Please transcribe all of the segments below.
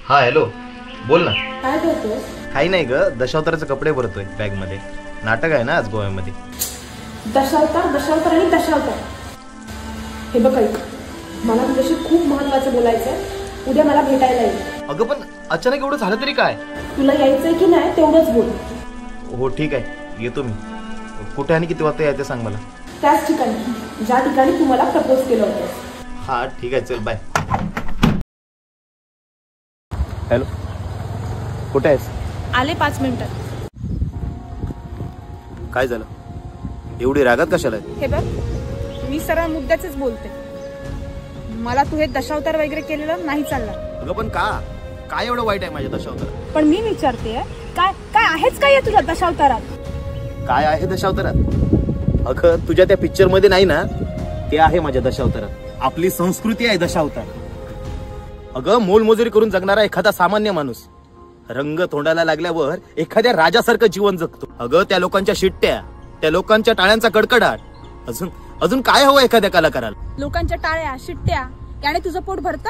हा हॅलो, बोल ना. काय करतोस? काही नाही ग, दशावताराचे कपडे भरतोय बॅग मध्ये. नाटक आहे ना आज गोव्यामध्ये. दशावतार दशावतार आणि दशावतार. हे बघ ऐक, मला तुझ्याशी खूप महत्वाचं बोलायचंय. उद्या मला भेटायला ये. अगं पण अचानक एवढं झालं तरी काय? तुला यायचंय की नाही तेवढंच बोल. हो ठीक आहे, येतो मी. कुठे आणि किती वाजता यायचं सांग मला. त्याच ठिकाणी ज्या ठिकाणी तू मला प्रपोज केलं होतंस. हा ठीक आहे, चल बाय. हॅलो, कुठे आहेस? आले 5 मिनिटात. काय झालं, एवढी रागात कशाला? हे बघ, मी सरळ मुद्द्याच बोलते. मला तू हे दशावतार वगैरे केलेलं नाही चालणार. अगं पण का, काय एवढं वाईट आहे माझ्या दशावतारात? पण मी विचारते, काय काय आहेच काय तुझ्या दशावतारात? काय आहे दशावतारात? अगं तुझ्या त्या पिक्चर मध्ये नाही ना, ते आहे माझ्या दशावतारात. आपली संस्कृती आहे दशावतार. अगं मोलमजुरी करून जगणारा एखादा सामान्य माणूस रंग तोंडाला लागल्यावर एखाद्या राजासारखं जीवन जगतो. अगं त्या लोकांच्या शिट्ट्या, त्या लोकांच्या टाळ्यांचा कडकडाट, अजून अजून काय हवं एखाद्या कलाकाराला? लोकांच्या टाळ्या शिट्ट्या याने तुझं पोट भरतं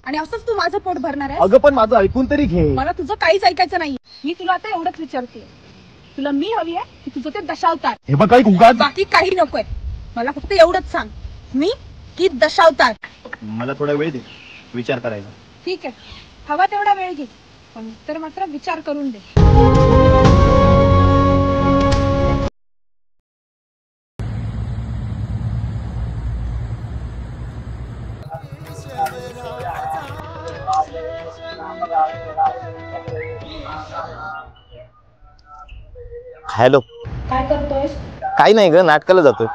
आणि असंच तू माझं पोट भरणार आहे? अगं पण माझं ऐकून तरी घे. मला तुझं काहीच ऐकायचं नाही. मी तुला आता एवढंच विचारते, तुला मी हवी आहे की तुझं ते दशावतार? हे बघ, काही उगाच बाकी काही नकोय. मला फक्त एवढंच सांग, मी की दशावतार? मला थोडा वेळ दे विचार करायचा. ठीक आहे, हवा तेवढा वेळ घे, पण तर मात्र विचार करून दे. हॅलो, काय करतोयस? काही नाही ग, नाटकाला जातोय.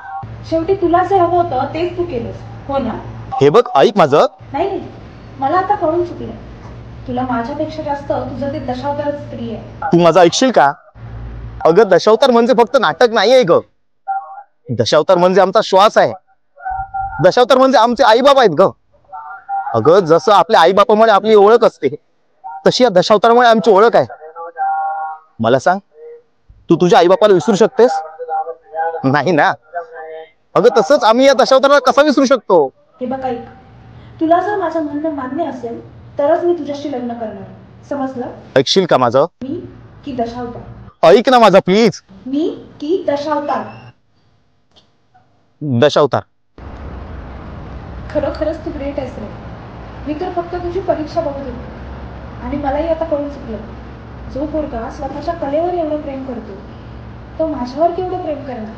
शेवटी तुला जे हवं होतं तेच तू केलंस, हो ना? हे बघ ऐक माझं. नाही, मला आता कळून चुकलं. तुला माझ्यापेक्षा जास्त तुझं ते दशावतारच प्रिय आहे. तू माझं ऐकशील का? अगं दशावतार म्हणजे फक्त नाटक नाही आहे ग. दशावतार म्हणजे आमचा श्वास आहे. दशावतार म्हणजे आमचे आई बाबा आहेत ग. अगं जसं आपल्या आई बापामुळे आपली ओळख असते, तशी या दशावतारामुळे आमची ओळख आहे. मला सांग, तू तुझ्या आई बापाला विसरू शकतेस? नाही ना. अगं तसंच आम्ही या दशावताराला कसा विसरू शकतो? हे बघ ऐक, तुला जर माझं म्हणणं मान्य असेल तरच मी तुझ्याशी लग्न करणार, समजलं? ऐकशील का माझं? मी की दशावतार? ऐक ना माझं प्लीज. मी की दशावतार? दशावतार. खरोखरच तू ग्रेट आहेस रे. मी तर फक्त तुझी परीक्षा बघत होती आणि मलाही आता कळून चुकलं, जो पोरगा स्वतःच्या कलेवर एवढं प्रेम करतो तो माझ्यावर केवढं प्रेम करणार.